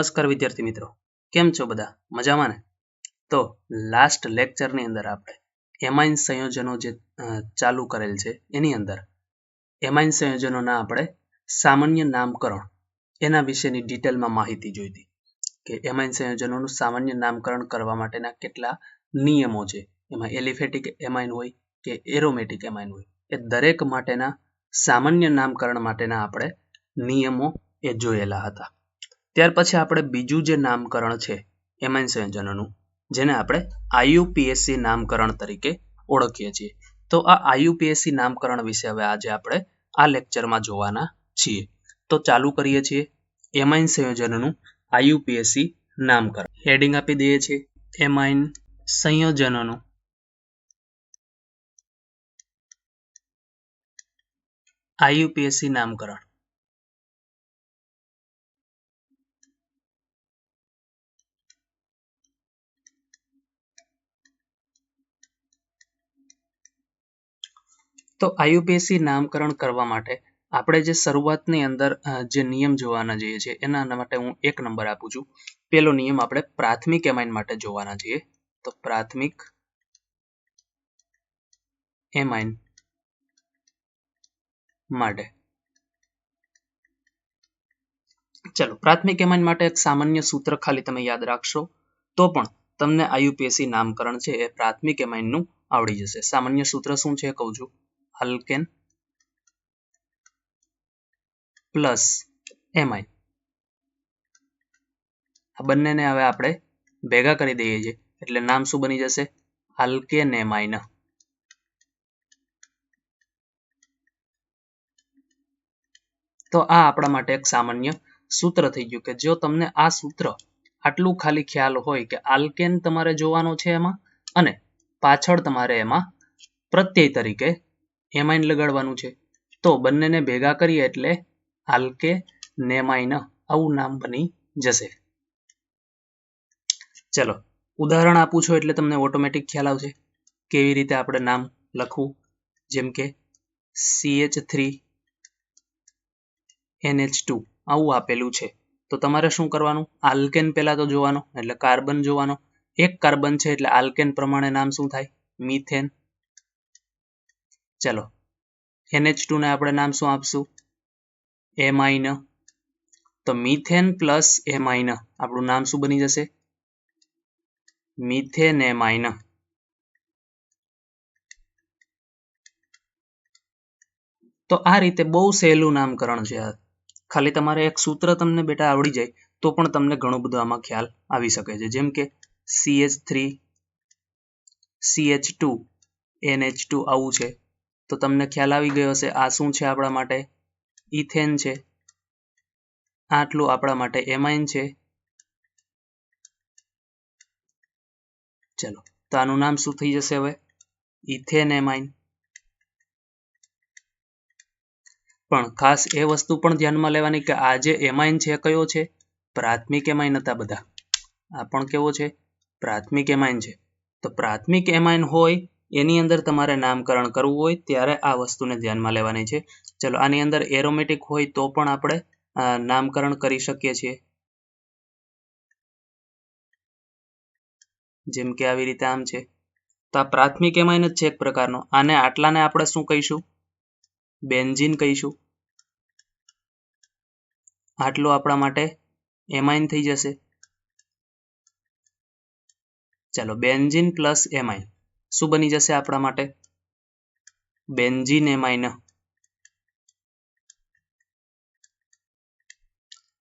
નમસ્કાર વિદ્યાર્થી મિત્રો, કેમ છો બધા? મજામાં ને? તો લાસ્ટ લેક્ચરની અંદર આપણે એમાઇન સંયોજનો જે ચાલુ કરેલ છે એની અંદર એમાઇન સંયોજનોના આપણે સામાન્ય નામકરણ એના વિશેની ડિટેલમાં માહિતી જોઈ હતી કે એમાઇન સંયોજનોનું સામાન્ય નામકરણ કરવા માટેના કેટલા નિયમો છે. એમાં એલિફેટિક એમાઇન હોય કે એરોમેટિક એમાઇન હોય, એ દરેક માટેના સામાન્ય નામકરણ માટેના આપણે નિયમો એ જોયેલા હતા. ત્યાર પછી આપણે બીજું જે નામકરણ છે એમાઇન સંયોજનોનું, જેને આપણે આઈયુપીએસસી નામકરણ તરીકે ઓળખીએ છીએ. તો આ આઈયુપીએસસી નામકરણ વિશે હવે આજે આપણે આ લેક્ચરમાં જોવાના છીએ. તો ચાલુ કરીએ છીએ એમાઇન સંયોજનોનું આઈયુપીએસસી નામકરણ. હેડિંગ આપી દઈએ છીએ એમાઇન સંયોજનોનું આઈયુપીએસસી નામકરણ. તો આઈયુપીએસસી નામકરણ કરવા માટે આપણે જે શરૂઆતની અંદર જે નિયમ જોવાના જઈએ છીએ એના માટે હું 1 નંબર આપું છું. પહેલો નિયમ આપણે પ્રાથમિક એમાઇન માટે જોવાના છીએ. તો પ્રાથમિક એમાઇન માટે ચલો, પ્રાથમિક એમાઇન માટે એક સામાન્ય સૂત્ર ખાલી તમે યાદ રાખશો તો પણ તમને આઈયુપીએસસી નામકરણ છે એ પ્રાથમિક એમાઇનનું આવડી જશે. સામાન્ય સૂત્ર શું છે કહું છું. આલ્કેન પ્લસ એમાઇન, આ બંનેને હવે આપણે ભેગા કરી દઈએ છીએ એટલે નામ શું બની જશે? આલ્કેનેમાઇન. તો આ આપણા માટે એક સામાન્ય સૂત્ર થઈ ગયું કે જો તમને આ સૂત્ર આટલું ખાલી ખ્યાલ હોય કે આલ્કેન તમારે જોવાનો છે એમાં, અને પાછળ તમારે એમાં પ્રત્યય તરીકે એમાઇન લગાડવાનું છે, તો બંનેને ભેગા કરીએ એટલે આલ્કેનેમાઇન આવું નામ બની જશે. ચલો ઉદાહરણ આપું છું એટલે તમને ઓટોમેટિક ખ્યાલ આવશે કેવી રીતે આપણે નામ લખવું. જેમ કે CH3NH2 આવું આપેલું છે, તો તમારે શું કરવાનું? આલ્કેન પહેલા તો જોવાનો, એટલે કાર્બન જોવાનો. એક કાર્બન છે એટલે આલ્કેન પ્રમાણે નામ શું થાય? મિથેન. ચલો NH2 ને આપણે નામ શું આપશું? એમાઇન. તો મિથેન પ્લસ એમાઇન આપણું નામ શું બની જશે? મિથેનેમાઇન. તો આ રીતે બહુ સહેલું નામકરણ છે. ખાલી તમારે એક સૂત્ર તમને બેટા આવડી જાય તો પણ તમને ઘણું બધું આમાં ખ્યાલ આવી શકે છે. જેમ કે CH3 CH2 NH2 આવું છે તો તમને ખ્યાલ આવી ગયો હશે આ શું છે આપણા માટે? ઇથેન છે. આટલું આપણા માટે એમાઇન છે. ચલો તો આનું નામ શું થઈ જશે હવે? ઇથેનેમાઇન. પણ ખાસ એ વસ્તુ પણ ધ્યાનમાં લેવાની કે આ જે એમાઇન છે કયો છે? પ્રાથમિક એમાઇન હતા બધા. આ પણ કેવો છે? પ્રાથમિક એમાઇન છે. તો પ્રાથમિક એમાઇન હોય એની અંદર તમારે નામકરણ કરવું હોય ત્યારે આ વસ્તુને ધ્યાનમાં લેવાની છે. ચલો આની અંદર એરોમેટિક હોય તો પણ આપણે નામકરણ કરી શકીએ છીએ. જેમ કે આવી રીતે આમ છે તો આ પ્રાથમિક એમાઇન જ છે એક પ્રકારનો. આને આટલાને આપણે શું કહીશું? બેન્ઝીન કહીશું. આટલું આપણા માટે એમાઇન થઈ જશે. ચાલો બેન્ઝીન પ્લસ એમાઇન શું બની જશે આપણા માટે? બેન્ઝીનેમાઇન.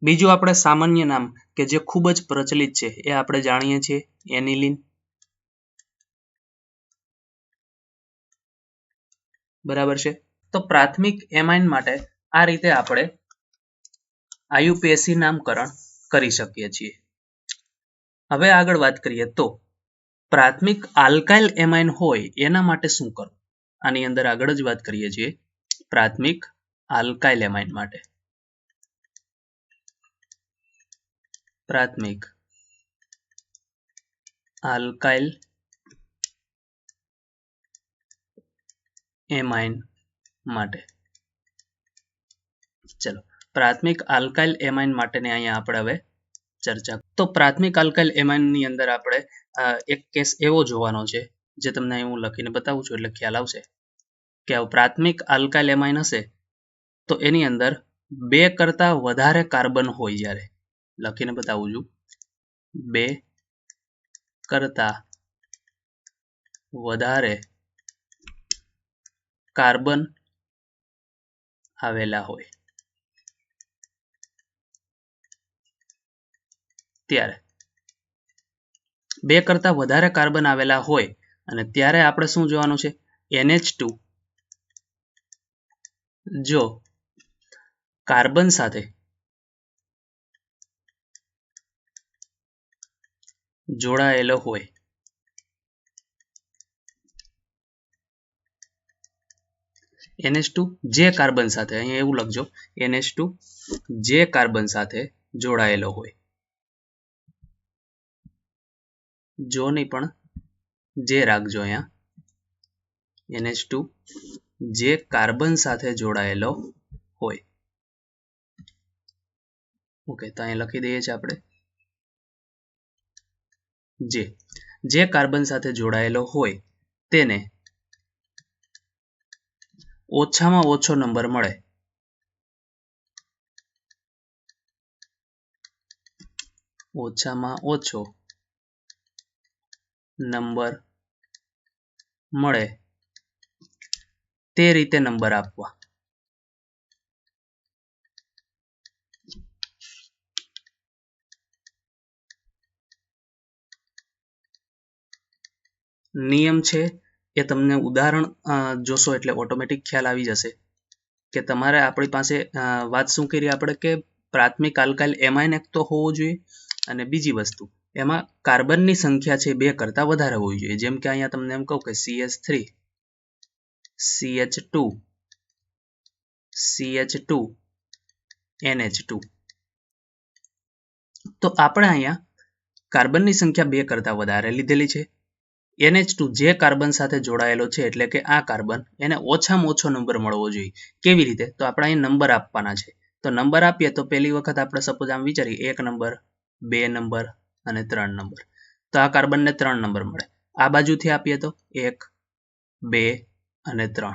બીજું આપણે સામાન્ય નામ કે જે ખૂબ જ પ્રચલિત છે એ આપણે જાણીએ છીએ એનિલિન. બરાબર છે. તો પ્રાથમિક એમાઇન માટે આ રીતે આપણે આઈયુપીએસસી નામકરણ કરી શકીએ છીએ. હવે આગળ વાત કરીએ તો પ્રાથમિક આલ્કાઇલ એમાઇન હોય એના માટે શું કરવું? આની અંદર આગળ જ વાત કરીએ છીએ પ્રાથમિક આલ્કાઇલ એમાઇન માટે. પ્રાથમિક આલ્કાઇલ એમાઇન માટે ચલો પ્રાથમિક આલ્કાઇલ એમાઇન માટેને અહીંયા આપણે હવે ચર્ચા. તો પ્રાથમિક આલ્કાઇલ એમાઇનની અંદર આપણે એક કેસ એવો જોવાનો છે જે તમને હું લખીને બતાવું છું એટલે ખ્યાલ આવશે કે પ્રાથમિક આલ્કાઇલ એમાઇન હશે તો એની અંદર 2 કરતા વધારે કાર્બન હોય જ્યારે લખીને બતાવું છું 2 કરતા વધારે કાર્બન આવેલા હોય ત્યારે 2 કરતા વધારે કાર્બન આવેલા હોય અને ત્યારે આપણે શું જોવાનું છે NH2 જો કાર્બન સાથે જોડાયેલો હોય NH2 જે કાર્બન સાથે અહીંયા એવું લખજો NH2 જે કાર્બન સાથે જોડાયેલો હોય જો નહીં પણ જે રાખજો અહીંયા NH2 જે કાર્બન સાથે જોડાયેલો હોય ઓકે તો અહીં લખી દઈએ છીએ આપણે જે કાર્બન સાથે જોડાયેલો હોય તેને ઓછામાં ઓછો નંબર મળે ઓછામાં ઓછો નંબર મળે તે રીતે નંબર આપવા નિયમ છે એ તમને ઉદાહરણ જોશો એટલે ઓટોમેટિક ખ્યાલ આવી જશે કે તમારે આપણી પાસે વાત શું કરી આપણે કે પ્રાથમિક આલ્કાઇલ એમાઇન એક તો હોવું જોઈએ અને બીજી વસ્તુ એમાં કાર્બનની સંખ્યા છે 2 કરતા વધારે હોવી જોઈએ જેમ કે અહીંયા તમને એમ કહું કે CH3 CH2 CH2 NH2 તો આપણે અહીંયા કાર્બનની સંખ્યા 2 કરતા વધારે લીધેલી છે NH2 જે કાર્બન સાથે જોડાયેલો છે એટલે કે આ કાર્બન એને ઓછામાં ઓછો નંબર મળવો જોઈએ કેવી રીતે તો આપણે અહીં નંબર આપવાના છે તો નંબર આપીએ તો પહેલી વખત આપણે સપોઝ આમ વિચારીએ 1 નંબર 2 નંબર અને 3 નંબર તો આ કાર્બનને 3 નંબર મળે આ બાજુથી આપીએ તો 1 2 અને 3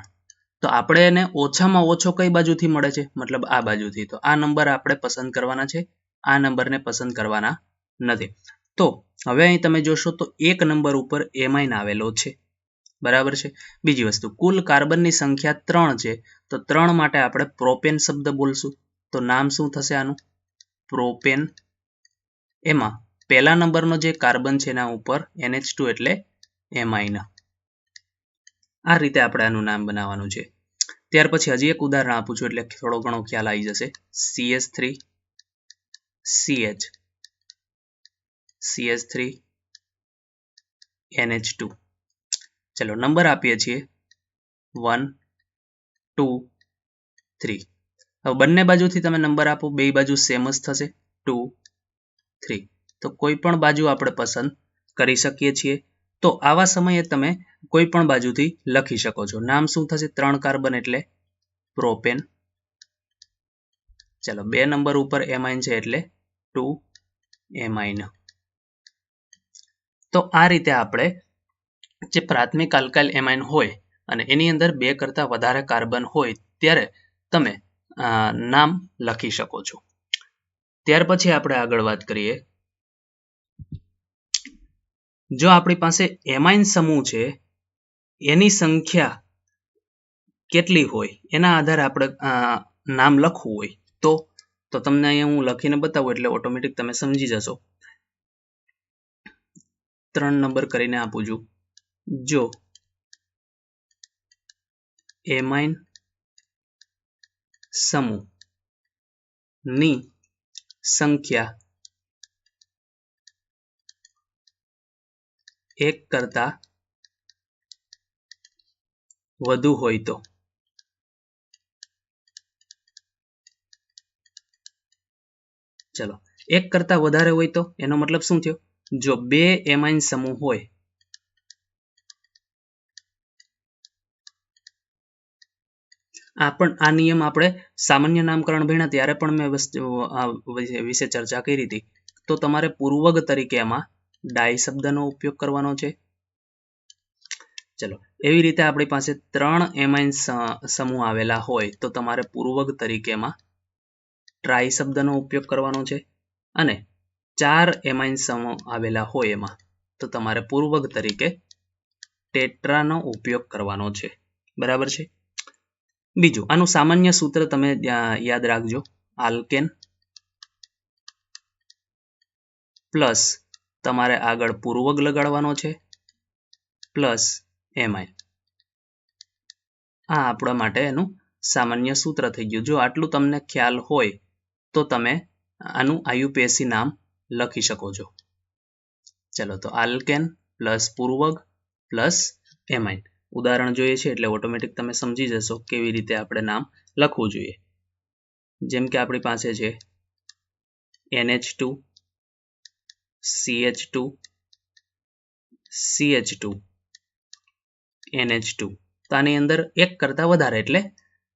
તો આપણે એને ઓછામાં ઓછો કઈ બાજુથી મળે છે મતલબ આ બાજુથી તો આ નંબર આપણે પસંદ કરવાના છે આ નંબરને પસંદ કરવાના નથી તો હવે અહીં તમે જોશો તો 1 નંબર ઉપર એમાઇન આવેલો છે બરાબર છે બીજી વસ્તુ કુલ કાર્બનની સંખ્યા 3 છે તો 3 માટે આપણે પ્રોપેન શબ્દ બોલશું તો નામ શું થશે આનું પ્રોપેન એમાં પહેલા નંબરનો જે કાર્બન છે એના ઉપર NH2 એટલે એમાઇન આ રીતે આપણે આનું નામ બનાવવાનું છે ત્યાર પછી હજી એક ઉદાહરણ આપું છું એટલે થોડો ઘણો ખ્યાલ આવી જશે CH3 CH CH3 NH2 ચલો નંબર આપીએ છીએ 1 2 3 હવે બંને બાજુથી તમે નંબર આપો બે બાજુ સેમ જ થશે 2 3 તો કોઈ પણ બાજુ આપણે પસંદ કરી શકીએ છીએ તો આવા સમયે તમે કોઈ પણ બાજુથી લખી શકો છો નામ શું થશે 3 કાર્બન એટલે પ્રોપેન ચલો 2 નંબર ઉપર એમાઇન છે એટલે 2 એમાઇન તો આ રીતે આપણે જે પ્રાથમિક આલ્કાઇલ એમાઇન હોય અને એની અંદર 2 કરતા વધારે કાર્બન હોય ત્યારે તમે નામ લખી શકો છો ત્યાર પછી આપણે આગળ વાત કરીએ જો આપણી પાસે એમાઇન સમૂહ છે એની સંખ્યા કેટલી હોય એના આધારે આપણે નામ લખવું હોય તો તમને અહીંયા હું લખીને બતાવું એટલે ઓટોમેટિક તમે સમજી જશો 3 નંબર કરીને આપું છું જો એમાઇન સમૂહ ની સંખ્યા 1 કરતા વધુ હોય તો ચલો 1 કરતા વધારે હોય તો એનો મતલબ શું થયો જો 2 એમાઇન સમૂહ હોય આ નિયમ આપણે સામાન્ય નામકરણ ભણ્યા ત્યારે પણ મેં વિશે ચર્ચા કરી હતી તો તમારે પૂર્વગ તરીકે એમાં ડાઈ શબ્દનો ઉપયોગ કરવાનો છે. ચલો એવી રીતે આપણી પાસે 3 એમાઇન સમૂહ આવેલા હોય તો તમારે પૂર્વગ તરીકે એમાં ટ્રાઈ શબ્દનો ઉપયોગ કરવાનો છે અને 4 એમાઇન સમૂહ આવેલા હોય એમાં તો તમારે પૂર્વગ તરીકે ટેટ્રાનો ઉપયોગ કરવાનો છે. બરાબર છે. બીજું આનું સામાન્ય સૂત્ર તમે યાદ રાખજો. આલ્કેન પ્લસ તમારે આગળ પૂર્વગ લગાડવાનો છે પ્લસ એમાઇન. આ આપણા માટે એનું સામાન્ય સૂત્ર થઈ ગયું. જો આટલું તમને ખ્યાલ હોય તો તમે આનું આયુપીએસસી નામ લખી શકો છો. ચલો તો આલ્કેન પ્લસ પૂર્વગ પ્લસ એમાઇન ઉદાહરણ જોઈએ છે એટલે ઓટોમેટિક તમે સમજી જશો કેવી રીતે આપણે નામ લખવું જોઈએ. જેમ કે આપણી પાસે છે NH2 CH2 CH2 NH2. તો આની અંદર એક કરતા વધારે એટલે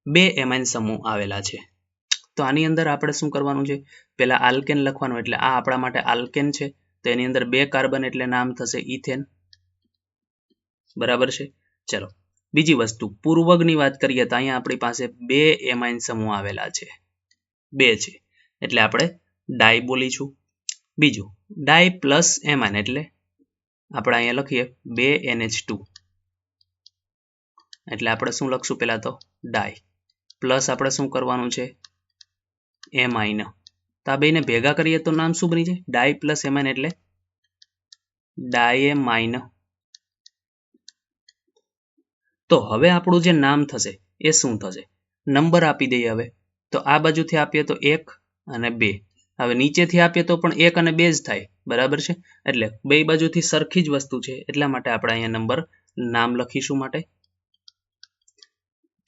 2 એમાઇન સમૂહ આવેલા છે. તો આની અંદર આપણે શું કરવાનું છે? પહેલા આલ્કેન લખવાનું એટલે આ આપણા માટે આલ્કેન છે તો એની અંદર 2 કાર્બન એટલે નામ થશે ઇથેન. બરાબર છે. ચલો બીજી વસ્તુ પૂર્વગની વાત કરીએ તો અહીંયા આપણી પાસે 2 એમાઇન સમૂહ આવેલા છે. 2 છે એટલે આપણે ડાઈ બોલીશું. બીજું ડાઈ પ્લસ એમાઇન એટલે આપણે અહીંયા લખીએ 2NH2 એટલે આપણે શું લખશું? પહેલા તો ડાઈ પ્લસ આપણે શું કરવાનું છે? એમાઇન. તો આ બેને ભેગા કરીએ તો નામ શું બની જાય? ડાઈ પ્લસ એમાઇન એટલે ડાયેમાઇન. તો હવે આપણું જે નામ થશે એ શું થશે? નંબર આપી દઈએ. હવે તો આ બાજુથી આપીએ તો 1 અને 2. હવે નીચેથી આપીએ તો પણ 1 અને 2 જ થાય. બરાબર છે. એટલે બે બાજુથી સરખી જ વસ્તુ છે એટલા માટે આપણે અહીંયા નંબર નામ લખીશું માટે.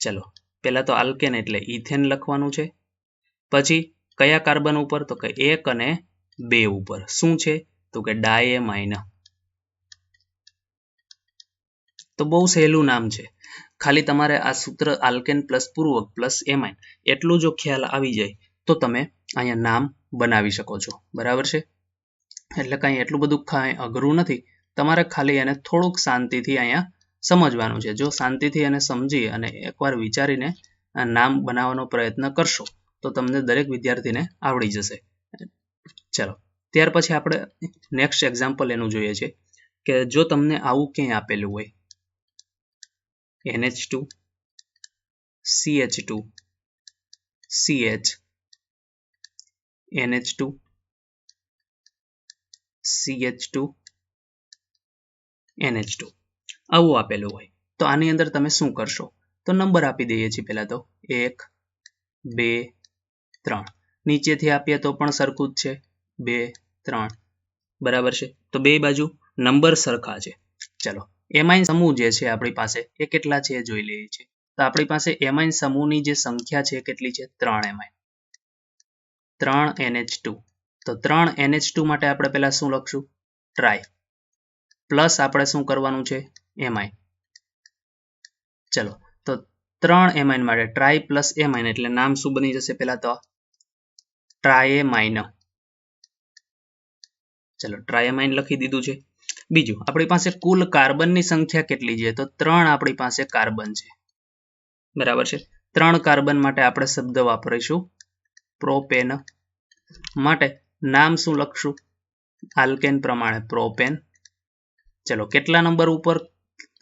ચલો પહેલા તો આલ્કેન એટલે ઇથેન લખવાનું છે. પછી કયા કાર્બન ઉપર? તો કે 1 અને 2 ઉપર. શું છે? તો કે ડાયેમાઇન. તો બહુ સહેલું નામ છે. ખાલી તમારે આ સૂત્ર આલ્કેન પ્લસ પૂર્વક પ્લસ એમાઇન એટલું જો ખ્યાલ આવી જાય તો તમે અહીંયા નામ બનાવી શકો છો. બરાબર છે. એટલે કંઈ એટલું બધું કાંઈ અઘરું નથી. તમારે ખાલી એને થોડુંક શાંતિથી અહીંયા સમજવાનું છે. જો શાંતિથી એને સમજી અને એકવાર વિચારીને નામ બનાવવાનો પ્રયત્ન કરશો તો તમને દરેક વિદ્યાર્થીને આવડી જશે. ચલો ત્યાર પછી આપણે નેક્સ્ટ એક્ઝામ્પલ એનું જોઈએ છે કે જો તમને આવું ક્યાંય આપેલું હોય NH2 CH2 CH NH2 CH2 NH2 આવું આપેલું હોય તો આની અંદર તમે શું કરશો? તો નંબર આપી દઈએ છીએ. પહેલા તો 1 2 3. નીચેથી આપીએ તો પણ સરખું જ છે 2 3. બરાબર છે. તો બે બાજુ નંબર સરખા છે. ચલો એમાઇન સમૂહ જે છે આપણી પાસે એ કેટલા છે એ જોઈ લઈએ છીએ. તો આપણી પાસે એમાઇન સમૂહની જે સંખ્યા છે કેટલી છે? 3 એમાઇન. 3 NH2. તો 3 NH2 માટે આપણે પહેલા શું લખશું? ટ્રાય પ્લસ આપણે શું કરવાનું છે? એમાઇન. ચલો તો 3 એમાઇન માટે ટ્રાય પ્લસ એમાઇન એટલે નામ શું બની જશે? પહેલા તો ટ્રાયેમાઇન. ચલો ટ્રાયેમાઇન લખી દીધું છે. બીજું આપણી પાસે કુલ કાર્બનની સંખ્યા કેટલી છે? તો 3 આપણી પાસે કાર્બન છે. બરાબર છે. 3 કાર્બન માટે આપણે શબ્દ વાપરીશું પ્રોપેન. માટે નામ શું લખશું? આલ્કેન પ્રમાણે પ્રોપેન. ચલો કેટલા નંબર ઉપર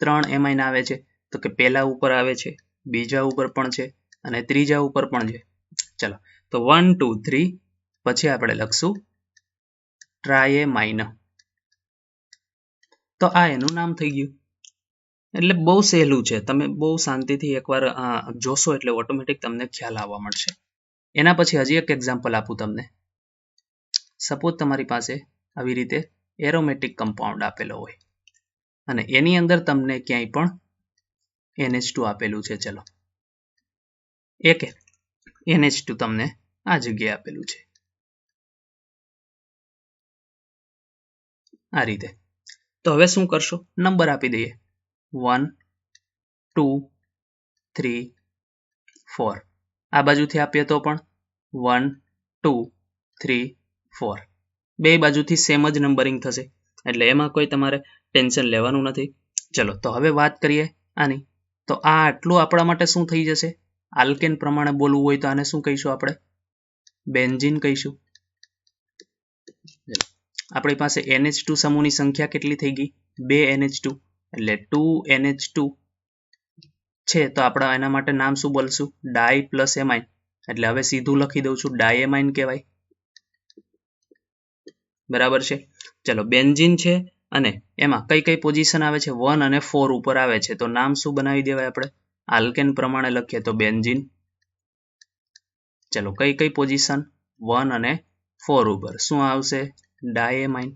3 એમાઇન આવે છે? તો કે પહેલા ઉપર આવે છે, બીજા ઉપર પણ છે અને ત્રીજા ઉપર પણ છે. ચલો તો 1 2 3 પછી આપણે લખશું ટ્રાયેમાઇન. તો આ એનું નામ થઈ ગયું. એટલે બહુ સહેલું છે. તમે બહુ શાંતિથી એકવાર જોશો એટલે ઓટોમેટિક તમને ખ્યાલ આવવા મળશે. એના પછી હજી એક એક્ઝામ્પલ આપું તમને. સપોઝ તમારી પાસે આવી રીતે એરોમેટિક કમ્પાઉન્ડ આપેલો હોય અને એની અંદર તમને ક્યાંય પણ NH2 આપેલું છે. ચલો એક NH2 તમને આ જગ્યાએ આપેલું છે આ રીતે. તો હવે શું કરશો? નંબર આપી દઈએ 1 2 3 4. આ બાજુથી આપીએ તો પણ 1 2 3 4. બે બાજુથી સેમ જ નંબરિંગ થશે, એટલે એમાં કોઈ તમારે ટેન્શન લેવાનું નથી. ચલો તો હવે વાત કરીએ આની. તો આ આટલું આપણા માટે શું થઈ જશે? આલ્કેન પ્રમાણે બોલવું હોય તો આને શું કહીશું આપણે? બેન્ઝીન કહીશું. આપણી પાસે NH2 સમૂહની સંખ્યા કેટલી થઈ ગઈ? 2 NH2, એટલે 2 NH2 છે તો આપણે એના માટે નામ શું બોલશું? ડાઈ પ્લસ એમાઇન. એટલે હવે સીધું લખી દઉં છું, ડાયએમાઇન કહેવાય. બરાબર છે. ચલો બેન્ઝીન છે અને એમાં કઈ કઈ પોઝિશન આવે છે? 1 અને 4 ઉપર આવે છે, તો નામ શું બનાવી દેવાય આપણે? આલ્કેન પ્રમાણે લખીએ તો બેન્ઝીન. ચલો કઈ કઈ પોઝિશન? 1 અને 4 ઉપર શું આવશે? ડાયએમાઇન.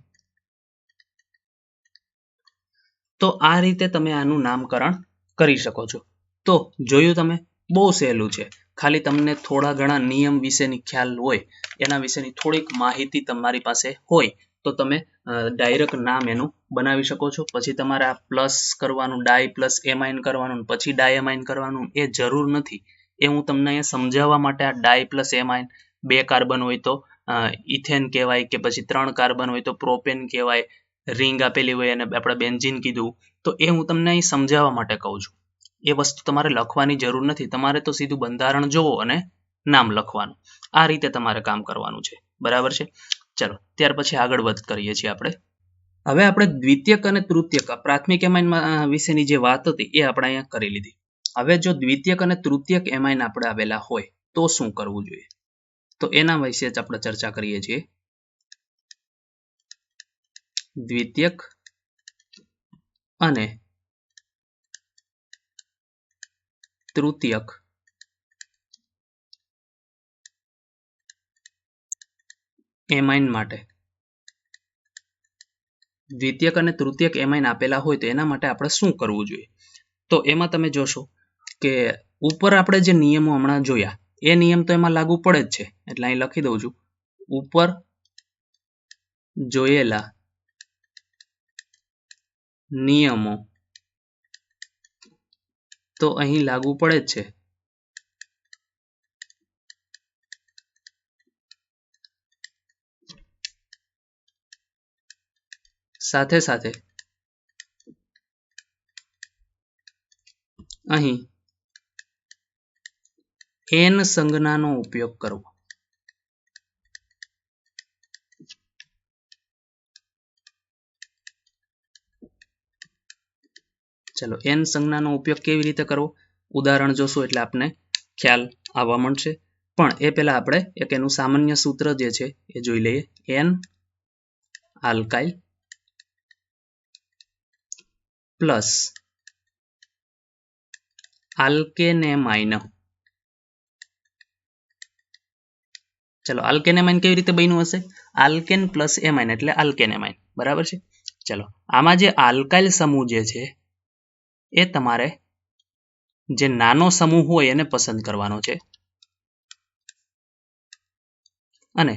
તો આ રીતે તમે આનું નામકરણ કરી શકો છો. તો જોયું તમે, બહુ સહેલું છે. ખાલી તમને થોડા ઘણા નિયમ વિશેની ખ્યાલ હોય, એના વિશેની થોડીક માહિતી તમારી પાસે હોય તો તમે ડાયરેક્ટ નામ એનું બનાવી શકો છો. પછી તમારે આ પ્લસ કરવાનું, ડાય પ્લસ એમાઇન કરવાનું, પછી ડાયએમાઇન કરવાનું એ જરૂર નથી. એ હું તમને અહીંયા સમજાવવા માટે આ ડાય પ્લસ એમાઇન, 2 કાર્બન હોય તો ઇથેન કહેવાય, કે પછી 3 કાર્બન હોય તો પ્રોપેન કહેવાય, રિંગ આપેલી હોય અને આપણે બેન્ઝીન કીધું, તો એ હું તમને અહીં સમજાવવા માટે કહું છું. એ વસ્તુ તમારે લખવાની જરૂર નથી. તમારે તો સીધું બંધારણ જોવો અને નામ લખવાનું. આ રીતે તમારે કામ કરવાનું છે. બરાબર છે. ચલો ત્યાર પછી આગળ વાત કરીએ છીએ આપણે. હવે આપણે દ્વિતીયક અને તૃતીયક પ્રાથમિક એમાઇન વિશેની જે વાત હતી એ આપણે અહીંયા કરી લીધી. હવે જો દ્વિતીયક અને તૃતીયક એમાઇન આપણે આવેલા હોય તો શું કરવું જોઈએ? તો એના વિશે જ આપણે ચર્ચા કરીએ છીએ. દ્વિતીયક અને તૃતીયક એમાઇન માટે, દ્વિતીયક અને તૃતીયક એમાઇન આપેલા હોય તો એના માટે આપણે શું કરવું જોઈએ? તો એમાં તમે જોશો કે ઉપર આપણે જે નિયમો હમણાં જોયા એ નિયમ તો એમાં લાગુ પડે જ છે. એટલે અહીં લખી દઉં છું, ઉપર જોયેલા નિયમો તો અહીં લાગુ પડે જ છે. સાથે સાથે અહીં એન સંજ્ઞાનો ઉપયોગ કરવો. ચલો એન સંજ્ઞાનો ઉપયોગ કેવી રીતે કરવો? ઉદાહરણ જોશું એટલે આપને ખ્યાલ આવવા મળશે. પણ એ પહેલા આપણે એક એનું સામાન્ય સૂત્ર જે છે એ જોઈ લઈએ. N alkyl plus alkenamine. ચલો આલ્કેનેમાઇન કેવી રીતે બન્યું હશે? આલ્કેન પ્લસ એમાઇન એટલે આલ્કેનેમાઇન. બરાબર છે. ચલો આમાં જે આલ્કાઇલ સમૂહ જે છે એ તમારે જે નાનો સમૂહ હોય એને પસંદ કરવાનો છે, અને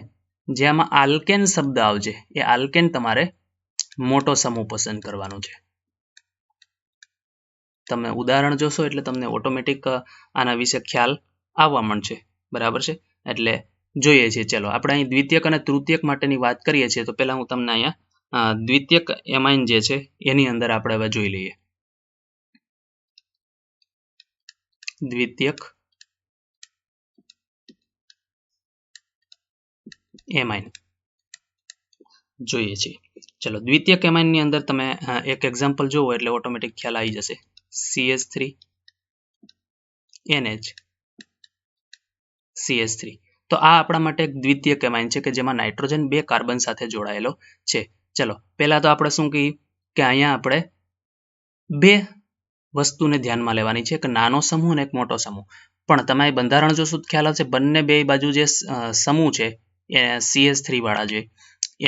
જે આમાં આલ્કેન શબ્દ આવશે એ આલ્કેન તમારે મોટો સમૂહ પસંદ કરવાનો છે. તમે ઉદાહરણ જોશો એટલે તમને ઓટોમેટિક આના વિશે ખ્યાલ આવવા મળશે. બરાબર છે. એટલે જોઈએ છીએ. ચલો આપણે અહીં દ્વિતીયક અને તૃતીયક માટેની વાત કરીએ છીએ તો પહેલા હું તમને અહીંયા દ્વિતીયક એમાઇન જે છે એની અંદર આપણે હવે જોઈ લઈએ. દ્વિતીયક એમાઇન જોઈએ છીએ. ચલો દ્વિતીયક એમાઇન ની અંદર તમે એક એક્ઝામ્પલ જોવો એટલે ઓટોમેટિક ખ્યાલ આવી જશે. CH3 NH CH3. તો આ આપણા માટે એક દ્વિતીયક એમાઇન છે કે જેમાં નાઇટ્રોજન 2 કાર્બન સાથે જોડાયેલો છે. ચલો પહેલા તો આપણે શું કહીએ કે અહીંયા આપણે બે વસ્તુને ધ્યાનમાં લેવાની છે, કે નાનો સમૂહ અને એક મોટો સમૂહ. પણ તમે બંધારણ જોશો તો ખ્યાલ આવશે બંને બે બાજુ જે સમૂહ છે એ CH3 વાળા જે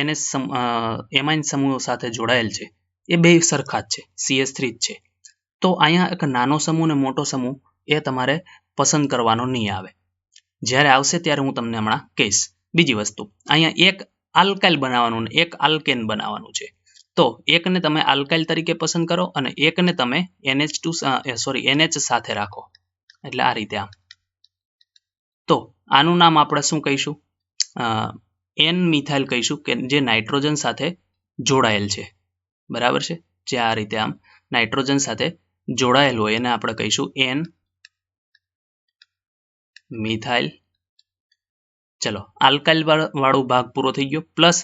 એને એમાઇન સમૂહ સાથે જોડાયેલ છે એ બે સરખા જ છે, CH3 જ છે. તો અહીંયા એક નાનો સમૂહ અને મોટો સમૂહ એ તમારે પસંદ કરવાનો નહીં આવે. જ્યારે આવશે ત્યારે હું તમને હમણાં કહીશ. બીજી વસ્તુ, અહીંયા એક આલ્કાઇલ બનાવવાનું એક આલ્કેન બનાવવાનું છે. તો એકને તમે આલ્કાઇલ તરીકે પસંદ કરો અને એકને તમે NH સાથે રાખો. એટલે આ રીતે આમ. તો આનું નામ આપણે શું કહીશું? એન મિથાઇલ કહીશું કે જે નાઇટ્રોજન સાથે જોડાયેલ છે, બરાબર છે, જે આ રીતે આમ નાઇટ્રોજન સાથે જોડાયેલ હોય એને આપણે કહીશું એન મિથાઇલ. ચલો આલ્કાઇલ વાળો ભાગ પૂરો થઈ ગયો. પ્લસ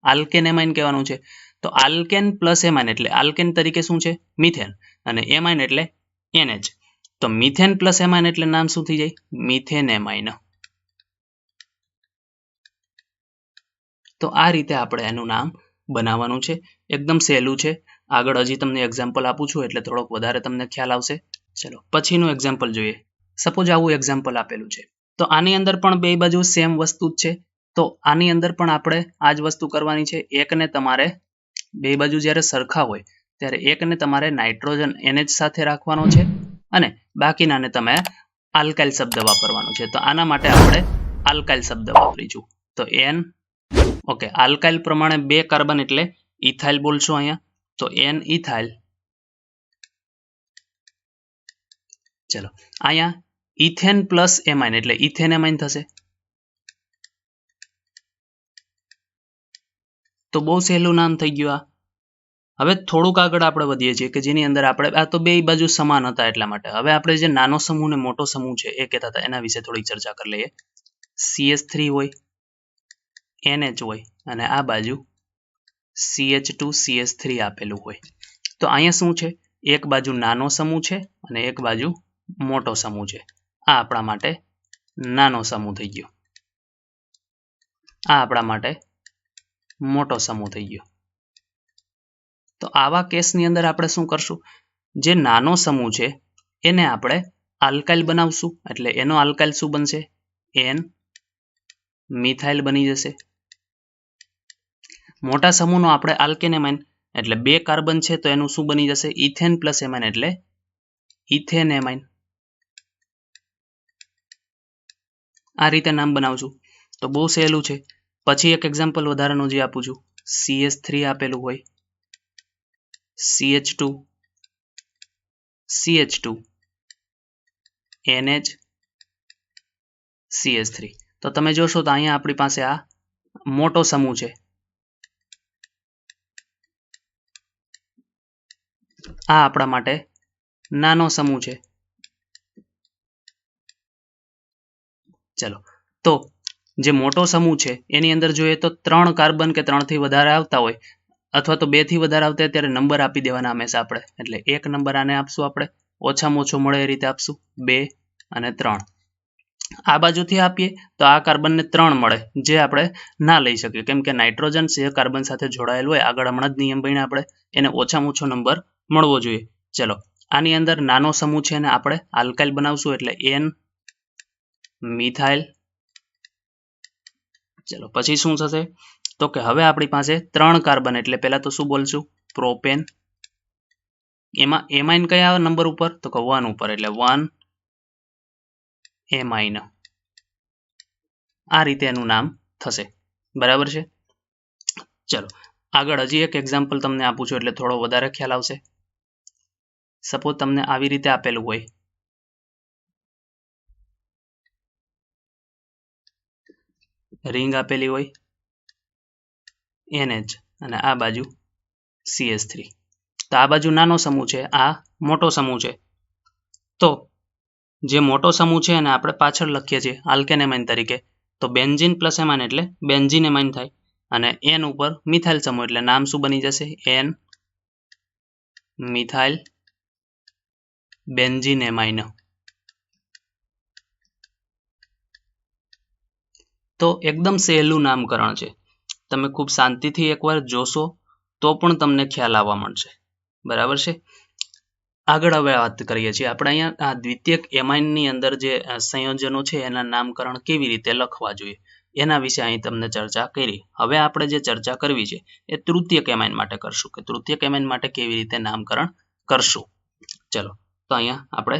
આલ્કેન એમાઇન કહેવાનું છે, તો આલ્કેન પ્લસ એમાઇન એટલે આલ્કેન તરીકે શું છે મિથેન અને એમાઇન એટલે NH. તો મિથેન પ્લસ એમાઇન એટલે નામ શું થઈ જાય મિથેન એમાઇન. તો આ રીતે આપણે એનું નામ બનાવવાનું છે. એકદમ સહેલું છે. આગળ હજી તમને એક્ઝામ્પલ આપું છું એટલે થોડોક વધારે તમને ખ્યાલ આવશે. ચલો પછીનું એક્ઝામ્પલ જોઈએ. સપોઝ આવું એક્ઝામ્પલ આપેલું છે, તો આની અંદર પણ બે બાજુ સેમ વસ્તુ જ છે. તો આની અંદર પણ આપણે આ જ વસ્તુ કરવાની છે. એકને તમારે બે બાજુ જ્યારે સરખા હોય ત્યારે એકને તમારે નાઇટ્રોજન NH સાથે રાખવાનો છે અને બાકીનાને તમે આલ્કાઇલ શબ્દ વાપરવાનો છે. તો આના માટે આપણે આલ્કાઇલ શબ્દ વાપરીશું. તો N ઓકે, આલ્કાઇલ પ્રમાણે બે કાર્બન એટલે ઇથાઇલ બોલશો અહીંયા. તો N ઇથાઇલ. ચલો અહીંયા ઇથેન પ્લસ એમાઇન એટલે ઇથેન એમાઇન થશે. તો બહુ સહેલું નામ થઈ ગયું આ. હવે થોડુંક આગળ આપણે વધીએ છીએ કે જેની અંદર આપણે આ તો બે બાજુ સમાન હતા એટલા માટે. હવે આપણે જે નાનો સમૂહ ને મોટો સમૂહ છે એ કહેતા હતા એના વિશે થોડી ચર્ચા કરી લઈએ. CH3 હોય, NH હોય અને આ બાજુ CH2 CH3 આપેલું હોય. તો અહીંયા શું છે, એક બાજુ નાનો સમૂહ છે અને એક બાજુ મોટો સમૂહ છે. આ આપણા માટે નાનો સમૂહ થઈ ગયો, આ આપણા માટે મોટો સમૂહ થઈ ગયો. તો આવા કેસની અંદર આપણે શું કરશું, જે નાનો સમૂહ છે એને આપણે આલ્કાઇલ બનાવશું. એટલે એનો આલ્કાઇલ શું બનશે, N મિથાઇલ બની જશે. મોટા સમૂહનો આપણે આલ્કેન એમાઇન એટલે બે કાર્બન છે તો એનું શું બની જશે, ઇથેન પ્લસ એમાઇન એટલે ઇથેન એમાઇન. આ રીતે નામ બનાવશું. તો બહુ સહેલું છે. પછી એક એક્ઝામ્પલ વધારાનું જે આપું છું, CH3 આપેલું હોય, CH2 CH2 NH CH3. તો તમે જોશો તો અહીંયા આપણી પાસે આ મોટો સમૂહ છે, આ આપણા માટે નાનો સમૂહ છે. ચલો તો જે મોટો સમૂહ છે એની અંદર જોઈએ તો 3 કાર્બન કે 3 થી વધારે આવતા હોય અથવા તો 2 થી વધારે આવતા હોય ત્યારે નંબર આપી દેવાના હંમેશા આપણે. એટલે એક નંબર આને આપશું આપણે, ઓછામાં ઓછો મળે એ રીતે આપશું, 2 અને 3. આ બાજુથી આપીએ તો આ કાર્બનને 3 મળે જે આપણે ના લઈ શકીએ કેમ કે નાઇટ્રોજન જે કાર્બન સાથે જોડાયેલ હોય, આગળ હમણાં જ નિયમ ભણ્યા આપણે, એને ઓછામાં ઓછો નંબર મળવો જોઈએ. ચલો આની અંદર નાનો સમૂહ છે અને આપણે આલ્કાઇલ બનાવશું એટલે N મિથાઇલ. ચલો પછી શું થશે, તો કે હવે આપણી પાસે 3 કાર્બન એટલે પહેલા તો શું બોલશું, પ્રોપેન. એમાં એમાઇન કયા નંબર ઉપર, તો કે 1 ઉપર એટલે 1 એમાઇન. આ રીતે એનું નામ થશે, બરાબર છે. ચલો આગળ હજી એક એક્ઝામ્પલ તમને આપું છું એટલે થોડો વધારે ખ્યાલ આવશે. સપોઝ તમને આવી રીતે આપેલું હોય, રિંગ આપેલી હોય NH અને આ બાજુ CH3. તો આ બાજુ નાનો સમૂહ છે, આ મોટો સમૂહ છે. તો જે મોટો સમૂહ છે એને આપણે પાછળ લખીએ છીએ આલ્કેન એમાઇન તરીકે. તો બેન્ઝીન પ્લસ એમાઇન એટલે બેન્ઝીન એમાઇન થાય અને N ઉપર મિથાઇલ સમૂહ એટલે નામ શું બની જશે, N મિથાઇલ બેન્ઝીન એમાઇન. તો એકદમ સહેલું નામકરણ છે. તમે ખૂબ શાંતિથી એકવાર જોશો તો પણ તમને ખ્યાલ આવવા મળશે, બરાબર છે. આગળ હવે વાત કરીએ છીએ આપણે અહીંયા આ દ્વિતીયક એમાઇનની અંદર જે સંયોજનો છે એના નામકરણ કેવી રીતે લખવા જોઈએ એના વિશે અહીં તમને ચર્ચા કરી. હવે આપણે જે ચર્ચા કરવી છે એ તૃતીયક એમાઇન માટે કરશું કે તૃતીયક એમાઇન માટે કેવી રીતે નામકરણ કરશું. ચલો તો અહીંયા આપણે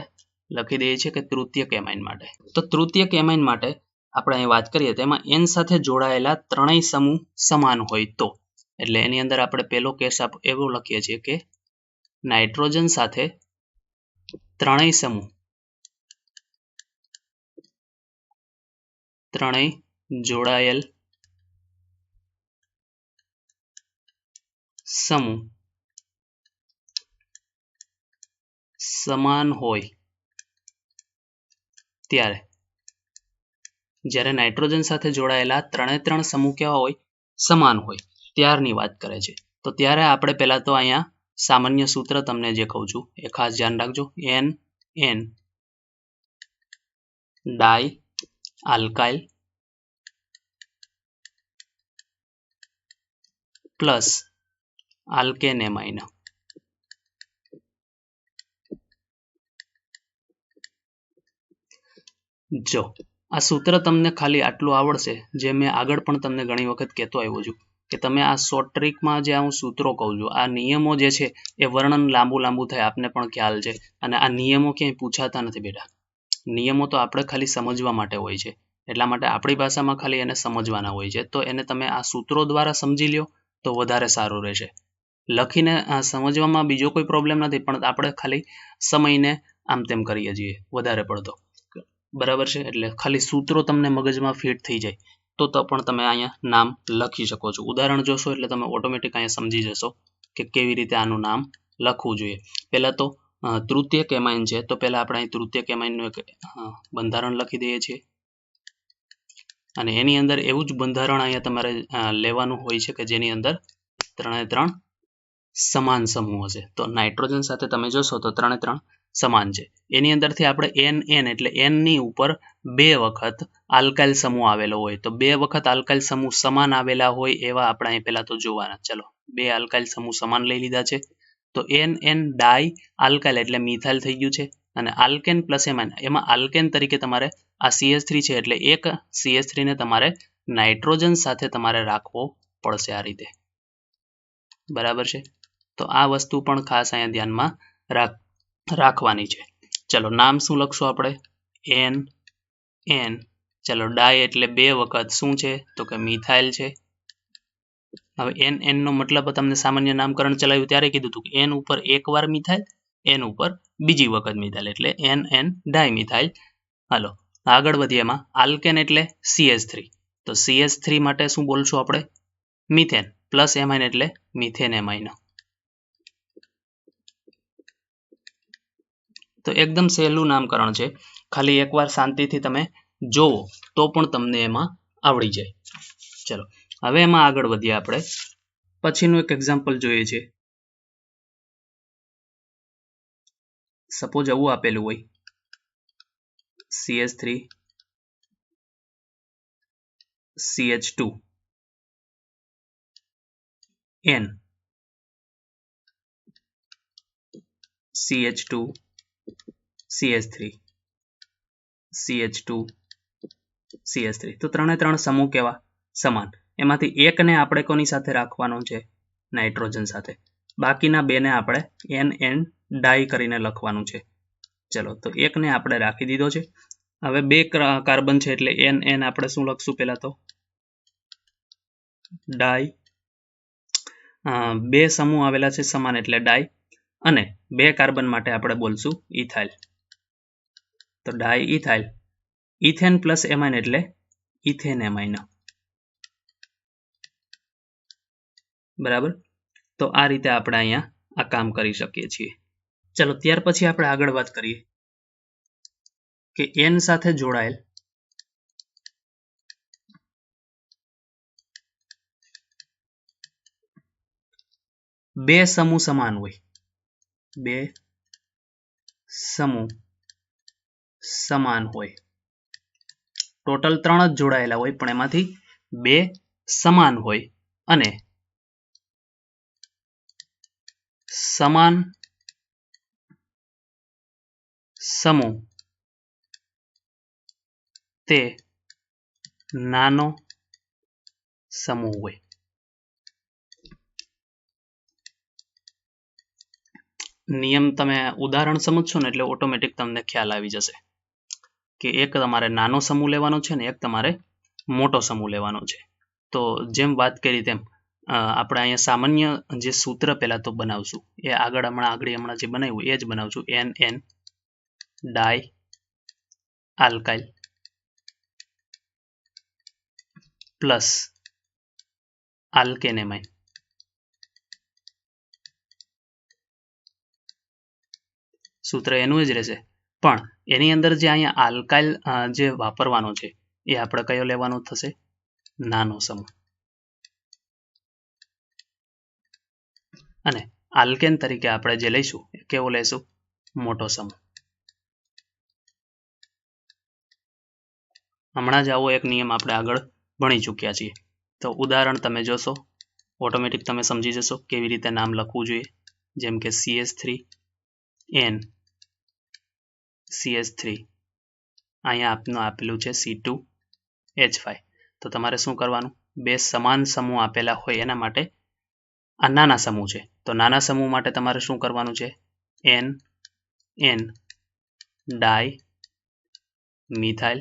લખી દઈએ છીએ કે તૃતીયક એમાઇન માટે. તો તૃતીયક એમાઇન માટે આપણે અહીં વાત કરીએ તો એમાં N સાથે જોડાયેલા ત્રણેય સમૂહ સમાન હોય તો, એટલે એની અંદર આપણે પહેલો કેસ એવો લખીએ છીએ કે નાઇટ્રોજન સાથે ત્રણેય સમૂહ જોડાયેલ સમૂહ સમાન હોય ત્યારે જ્યારે નાઇટ્રોજન સાથે જોડાયેલા ત્રણ સમૂહ કેવા હોય સમાન હોય ત્યારની વાત કરે છે. તો ત્યારે આપણે પહેલા તો અહીંયા સામાન્ય સૂત્ર તમને જે કહું છું એ ખાસ ધ્યાન રાખજો. NN ડાઈ આલ્કાઇલ પ્લસ આલ્કેનેમાઇન. જો આ સૂત્ર તમને ખાલી આટલું આવડશે, જે મેં આગળ પણ તમને ઘણી વખત કહેતો આવ્યો છું કે તમે આ શોર્ટ ટ્રીકમાં જે હું સૂત્રો કહું છું, આ નિયમો જે છે એ વર્ણન લાંબુ થાય, આપને પણ ખ્યાલ છે. અને આ નિયમો ક્યાંય પૂછાતા નથી બેટા. નિયમો તો આપણે ખાલી સમજવા માટે હોય છે, એટલા માટે આપણી ભાષામાં ખાલી એને સમજવાના હોય છે. તો એને તમે આ સૂત્રો દ્વારા સમજી લ્યો તો વધારે સારું રહેશે. લખીને સમજવામાં બીજો કોઈ પ્રોબ્લેમ નથી, પણ આપણે ખાલી સમયને આમ તેમ કરીએ છીએ વધારે પડતો. બરાબર છે. એટલે ખાલી સૂત્રો તમને મગજમાં ફિટ થઈ જાય તો પણ તમે અહીંયા નામ લખી શકો છો. ઉદાહરણ જોશો એટલે તમે ઓટોમેટિક અહીંયા સમજી જશો કે કેવી રીતે આનું નામ લખવું જોઈએ. પહેલા તો તૃતીયક એમાઇન છે, તો પહેલા આપણે અહીં તૃતીયક એમાઇનનું એક બંધારણ લખી દઈએ છીએ. અને એની અંદર એવું જ બંધારણ અહીંયા તમારે લેવાનું હોય છે કે જેની અંદર ત્રણ સમાન સમૂહ હશે. તો નાઇટ્રોજન સાથે તમે જોશો તો ત્રણ સમાન છે. એની અંદરથી આપણે NN એટલે N ની ઉપર 2 વખત આલ્કાઇલ સમૂહ આવેલો હોય, તો 2 વખત આલ્કાઇલ સમૂહ સમાન આવેલા હોય એવા આપણે અહીં પહેલા તો જોવાના. ચલો 2 આલ્કાઇલ સમૂહ સમાન લઈ લીધા છે. તો NN ડાઈ આલ્કાઇલ એટલે મિથાઇલ થઈ ગયું છે. અને આલ્કેન પ્લસ એમાં આલ્કેન તરીકે તમારે આ CH3 છે, એટલે એક CH3 ને તમારે નાઇટ્રોજન સાથે તમારે રાખવો પડશે આ રીતે. બરાબર છે. તો આ વસ્તુ પણ ખાસ અહીંયા ધ્યાનમાં રાખવાની છે. ચલો નામ શું લખશું આપણે? NN. ચલો ડાઈ એટલે 2 વખત શું છે તો કે મિથાઇલ છે. હવે NN નો મતલબ તમને સામાન્ય નામકરણ ચલાવ્યું ત્યારે કીધું હતું કે N ઉપર એકવાર મિથાઇલ, N ઉપર બીજી વખત મિથાઇલ એટલે NN ડાયમિથાઇલ. હાલો આગળ વધીએ. એમાં આલ્કેન એટલે CH3, તો CH3 માટે શું બોલશું આપણે? મિથેન પ્લસ એમાઇન એટલે મિથેન એમાઇન. તો એકદમ સહેલું નામકરણ છે, ખાલી એકવાર શાંતિથી તમે જોવો તો પણ તમને એમાં આવડી જાય. ચલો હવે એમાં આગળ વધીએ આપણે. પછીનું એક એક્ઝામ્પલ જોઈએ છે. સપોઝ આવું આપેલું હોય CH3 CH2 N CH2 CH3 CH2 CH3. તો ત્રણ સમૂહ કેવા? સમાન. એમાંથી એકને આપણે કોની સાથે રાખવાનો છે? નાઇટ્રોજન સાથે. બાકીના બેને આપણે NN ડાઈ કરીને લખવાનું છે. ચલો તો એકને આપણે રાખી દીધો છે. હવે 2 કાર્બન છે એટલે NN આપણે શું લખશું? પહેલા તો ડાઈ. 2 સમૂહ આવેલા છે સમાન એટલે ડાઈ, અને 2 કાર્બન માટે આપણે બોલશું ઇથાઇલ. તો ડાઈ ઇથાઇલ. ઇથેન પ્લસ એમાઇન એટલે ઇથેન એમાઇન. બરાબર. તો આ રીતે આપણે અહીંયા આ કામ કરી શકીએ છીએ. ચલો ત્યાર પછી આપણે આગળ વાત કરીએ કે N સાથે જોડાયેલ બે સમૂહ સમાન હોય. 2 સમૂહ સમાન હોય. ટોટલ 3 જ જોડાયેલા હોય, પણ એમાંથી 2 સમાન હોય અને સમાન સમૂહ તે નાનો સમૂહ હોય. નિયમ તમે ઉદાહરણ સમજશો ને એટલે ઓટોમેટિક તમને ખ્યાલ આવી જશે કે એક તમારે નાનો સમૂહ લેવાનો છે ને એક તમારે મોટો સમૂહ લેવાનો છે. તો જેમ વાત કરી તેમ આપણે અહીંયા સામાન્ય જે સૂત્ર પહેલા તો બનાવશું એ આગળ હમણાં જે બનાવ્યું એ જ બનાવશું. NN ડાઈ આલ્કાઇલ પ્લસ આલ્કેનેમાઇન. સૂત્ર એનું જ રહેશે, પણ એની અંદર જે અહીંયા આલ્કાઇલ જે વાપરવાનો છે એ આપણે કયો લેવાનો થશે? નાનો સમૂહ. અને આલ્કેન તરીકે આપણે જે લઈશું એ કેવો લઈશું? મોટો સમૂહ. હમણાં જ આવો એક નિયમ આપણે આગળ ભણી ચૂક્યા છીએ. તો ઉદાહરણ તમે જોશો, ઓટોમેટિક તમે સમજી જશો કેવી રીતે નામ લખવું જોઈએ. જેમ કે CH3N CH3, અહીંયા આપેલું છે C2H5. તો તમારે શું કરવાનું? બે સમાન સમૂહ આપેલા હોય એના માટે આ નાના સમૂહ છે, તો નાના સમૂહ માટે તમારે શું કરવાનું છે? N ડાય મિથાઇલ,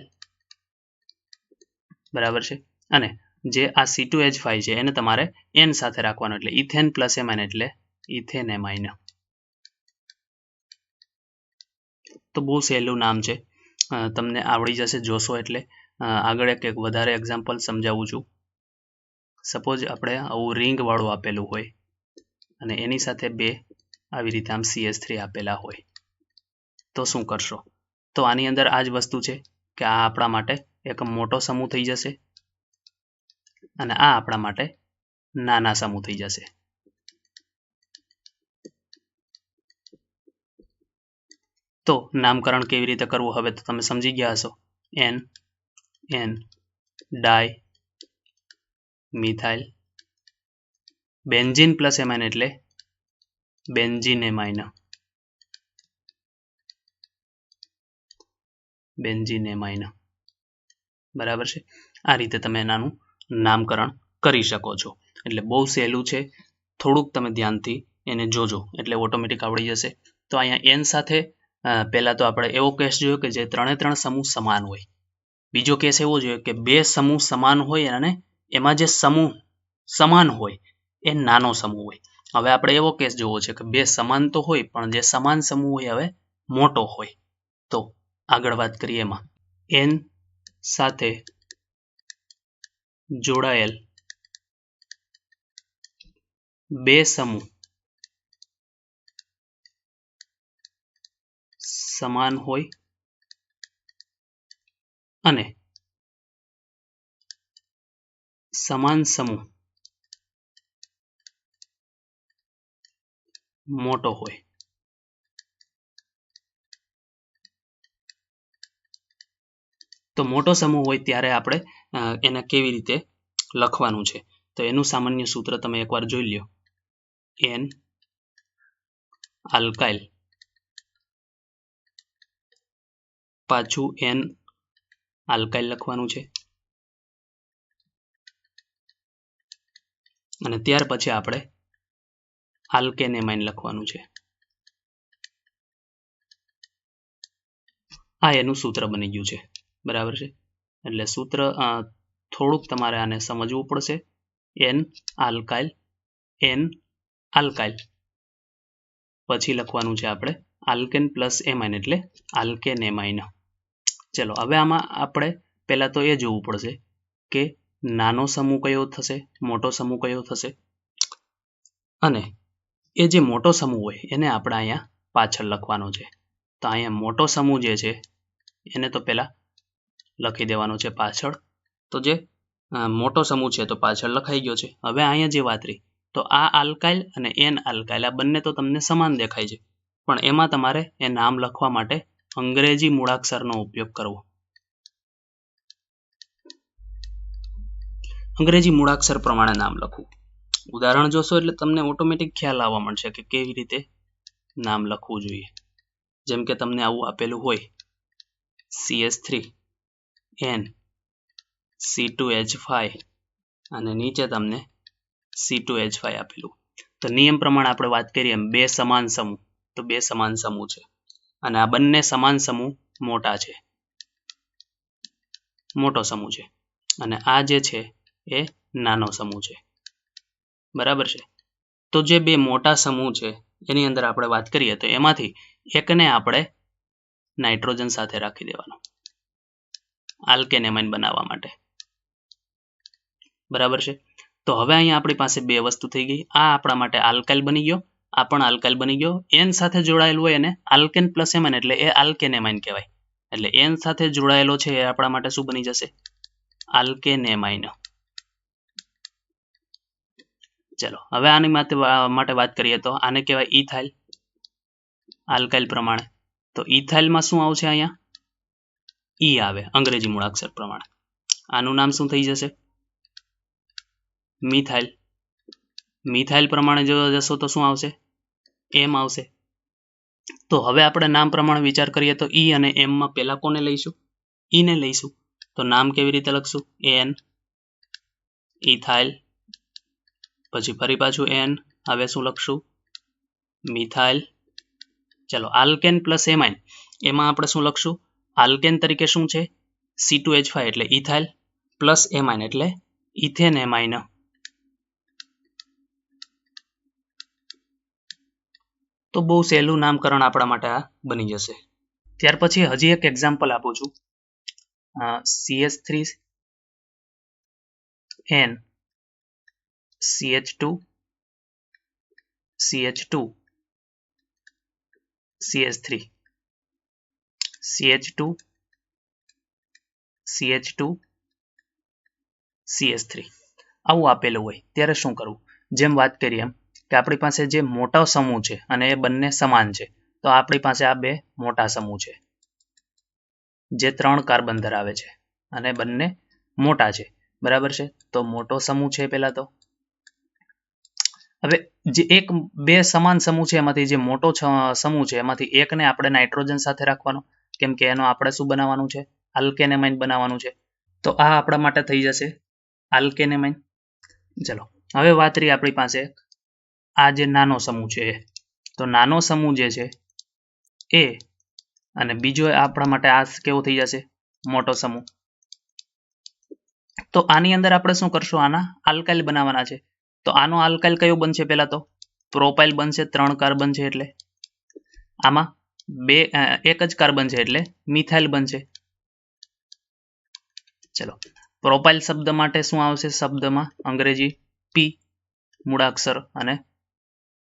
બરાબર છે. અને જે આ C2H5 છે એને તમારે N સાથે રાખવાનું, એટલે ઇથેન પ્લસ એમાઇન એટલે ઇથેન એમાઇન. તો બહુ સહેલું નામ છે, તમને આવડી જશે જોશો એટલે. આગળ એક વધારે એક્ઝામ્પલ સમજાવું છું. સપોઝ આપણે આવું રિંગ વાળું આપેલું હોય અને એની સાથે બે આવી રીતે આમ CH3 આપેલા હોય, તો શું કરશો? તો આની અંદર આ જ વસ્તુ છે કે આ આપણા માટે એક મોટો સમૂહ થઈ જશે અને આ આપણા માટે નાના સમૂહ થઈ જશે. તો નામકરણ કેવી રીતે કરવું હવે તો તમે સમજી ગયા હશો. N ડાય મિથાઇલ, બેન્ઝીન પ્લસ એમાઇન એટલે બેન્ઝીન એમાઇન, બેન્ઝીન એમાઇન, બરાબર છે. આ રીતે તમે એનાનું નામકરણ કરી શકો છો. એટલે બહુ સહેલું છે, થોડુંક તમે ધ્યાનથી એને જોજો એટલે ઓટોમેટિક આવડી જશે. તો અહીંયા N સાથે પહેલા તો આપણે એવો કેસ જોયો કે જે ત્રણ સમૂહ સમાન હોય. બીજો કેસ એવો જોયો કે બે સમૂહ સમાન હોય અને એમાં જે સમૂહ સમાન હોય એ નાનો સમૂહ હોય. હવે આપણે એવો કેસ જોવો છે કે બે સમાન તો હોય પણ જે સમાન સમૂહ હોય હવે મોટો હોય. તો આગળ વાત કરીએ એમાં N સાથે જોડાયેલ બે સમૂહ સમાન હોય અને સમાન સમૂહ મોટો હોય. તો મોટો સમૂહ હોય ત્યારે આપણે એને કેવી રીતે લખવાનું છે? તો એનું સામાન્ય સૂત્ર તમે એકવાર જોઈ લ્યો. N આલ્કાઇલ પાછું N આલ્કાઇલ લખવાનું છે અને ત્યાર પછી આપણે આલ્કેન એમાઇન લખવાનું છે. આ એનું સૂત્ર બની ગયું છે, બરાબર છે. એટલે સૂત્ર થોડુંક તમારે આને સમજવું પડશે. N આલ્કાઇલ પછી લખવાનું છે આપણે આલ્કેન પ્લસ એમાઇન એટલે આલ્કેન એમાઇન. ચલો હવે આમાં આપણે પહેલા તો એ જોવું પડશે કે નાનો સમૂહ કયો થશે, મોટો સમૂહ કયો થશે. અને એ જે મોટો સમૂહ હોય એને આપણે અહીંયા પાછળ લખવાનો છે. તો અહીંયા મોટો સમૂહ જે છે એને તો પહેલા લખી દેવાનો છે પાછળ. તો જે મોટો સમૂહ છે તો પાછળ લખાઈ ગયો છે. હવે અહીંયા જે વાત રહી તો આ આલ્કાઇલ અને N આલ્કાઇલ આ બંને તો તમને સમાન દેખાય છે, પણ એમાં તમારે એ નામ લખવા માટે અંગ્રેજી મૂળાક્ષરનો ઉપયોગ કરવો. અંગ્રેજી મૂળાક્ષર પ્રમાણે નામ લખવું. ઉદાહરણ જોશો એટલે તમને ઓટોમેટિક ખ્યાલ આવવા મળશે કે કેવી રીતે નામ લખવું જોઈએ. જેમ કે તમને આવું આપેલું હોય CH3N C2H5 અને નીચે તમને C2H5 આપેલું. તો નિયમ પ્રમાણે આપણે વાત કરીએ એમ બે સમાન સમૂહ, તો બે સમાન સમૂહ છે અને આ બંને સમાન સમૂહ મોટા છે, મોટો સમૂહ છે અને આ જે છે એ નાનો સમૂહ છે, બરાબર છે. તો જે બે મોટા સમૂહ છે એની અંદર આપણે વાત કરીએ તો એમાંથી એકને આપણે નાઇટ્રોજન સાથે રાખી દેવાનો આલ્કેન એમાઇન બનાવવા માટે, બરાબર છે. તો હવે અહીંયા આપણી પાસે બે વસ્તુ થઈ ગઈ. આ આપણા માટે આલ્કાઇલ બની ગયો આ પણ આલ્કાઇલ બની ગયો. N સાથે જોડાયેલું હોય એને આલ્કેન પ્લસ એમાઇન એટલે એ આલ્કેન એમાઇન કહેવાય. એટલે N સાથે જોડાયેલો છે એ આપણા માટે શું બની જશે? Alkane amine. ચલો હવે આની માટે વાત કરીએ તો આને કહેવાય ઇથાઇલ આલ્કાઇલ પ્રમાણે. તો ઇથાઇલમાં શું આવશે? અહીંયા ઈ આવે અંગ્રેજી મૂળાક્ષર પ્રમાણે. આનું નામ શું થઈ જશે? મિથાઇલ. મિથાઇલ પ્રમાણે જો જશો તો શું આવશે? એમ આવશે. તો હવે આપણે નામ પ્રમાણે વિચાર કરીએ તો ઈ અને એમ માં પહેલા કોને લઈશું? ઈ ને લઈશું. તો નામ કેવી રીતે લખશું? એન ઇથાઇલ, પછી ફરી પાછું એન, હવે શું લખશું? મિથાઇલ. ચલો આલ્કેન પ્લસ એમાઇન એમાં આપણે શું લખશું? આલ્કેન તરીકે શું છે? C2H5 એટલે ઇથાઇલ પ્લસ એમાઇન એટલે ઇથેન એમાઇન. તો બહુ સહેલું નામકરણ આપણા માટે આ બની જશે. ત્યાર પછી હજી એક એક્ઝામ્પલ આપું છું. CH3N CH2 CH2 CH3 CH2 CH2 CH3 આવું આપેલું હોય ત્યારે શું કરવું? જેમ વાત કરીએ એમ કે આપણી પાસે જે મોટો સમૂહ છે અને એ બંને સમાન છે, તો આપણી પાસે આ બે મોટા સમૂહ છે જે 3 કાર્બન ધરાવે છે અને બંને મોટા છે. બરાબર છે? તો મોટો સમૂહ છે પહેલા તો. હવે જે બે સમાન સમૂહ છે એમાંથી જે મોટો સમૂહ છે એમાંથી એકને આપણે નાઇટ્રોજન સાથે રાખવાનો, કેમ કે એનો આપણે શું બનાવવાનું છે? આલ્કેન એમાઇન બનાવવાનું છે. તો આ આપણા માટે થઈ જશે આલ્કેન એમાઇન. ચલો હવે વાત રહી આપણી પાસે આ જે નાનો સમૂહ છે તો નાનો સમૂહ જે છે એ અને બીજો આપણા માટે આ કેવો થઈ જશે? મોટો સમૂહ. તો આની અંદર આપણે શું કરશું? આના આલ્કાઇલ બનાવવાના છે. તો આનો આલ્કાઇલ કયો બનશે? પહેલા તો પ્રોપાઇલ બનશે, 3 કાર્બન છે એટલે. આમાં એક જ કાર્બન છે એટલે મિથાઇલ બનશે. ચલો પ્રોપાઇલ શબ્દ માટે શું આવશે? શબ્દમાં અંગ્રેજી P મૂળાક્ષર અને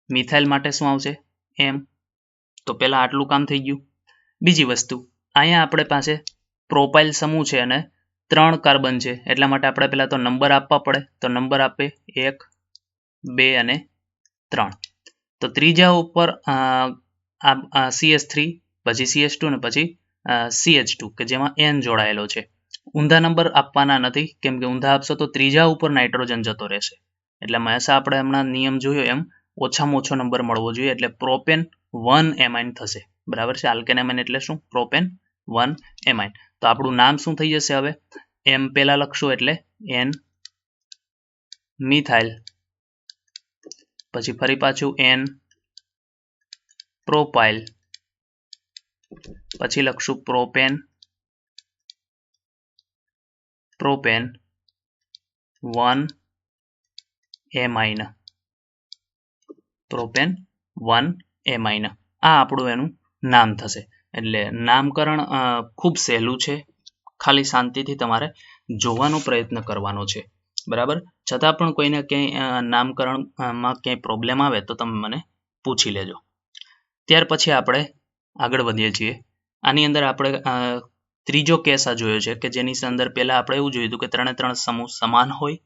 મિથાઇલ માટે શું આવશે? M. તો પહેલા આટલું કામ થઈ ગયું. બીજી વસ્તુ અહીંયા આપણે પાસે પ્રોપાઇલ સમૂહ છે અને 3 કાર્બન છે એટલા માટે આપણે પહેલા તો નંબર આપવા પડે. તો નંબર આપે 1 2 અને 3. તો ત્રીજા ઉપર CH3 પછી CH2 ને પછી CH2 કે જેમાં N જોડાયેલો છે. ઊંધા નંબર આપવાના નથી, કેમ કે ઊંધા આપશો તો ત્રીજા ઉપર નાઇટ્રોજન જતો રહેશે. એટલે હંમેશા આપણે હમણાં નિયમ જોયો એમ ઓછામાં ઓછો નંબર મળવો જોઈએ. એટલે પ્રોપેન 1 એમાઇન થશે. બરાબર છે? આલ્કેન એમાઇન એટલે શું? Propane 1 amine. તો આપણું નામ શું થઈ જશે? હવે M પહેલા લખશું એટલે N મિથાઇલ, પછી ફરી પાછું N પ્રોપાઇલ, પછી લખશું પ્રોપેન 1 એમાઇન. Propane 1 amine. આ આપણું એનું નામ થશે. એટલે નામકરણ ખૂબ સહેલું છે. ખાલી શાંતિથી તમારે જોવાનો પ્રયત્ન કરવાનો છે. બરાબર? છતાં પણ કોઈને ક્યાંય નામકરણમાં ક્યાંય પ્રોબ્લેમ આવે તો તમે મને પૂછી લેજો. ત્યાર પછી આપણે આગળ વધીએ છીએ. આની અંદર આપણે ત્રીજો કેસ આ જોયો છે કે જેની અંદર પહેલા આપણે એવું જોયું હતું કે 3 સમૂહ સમાન હોય.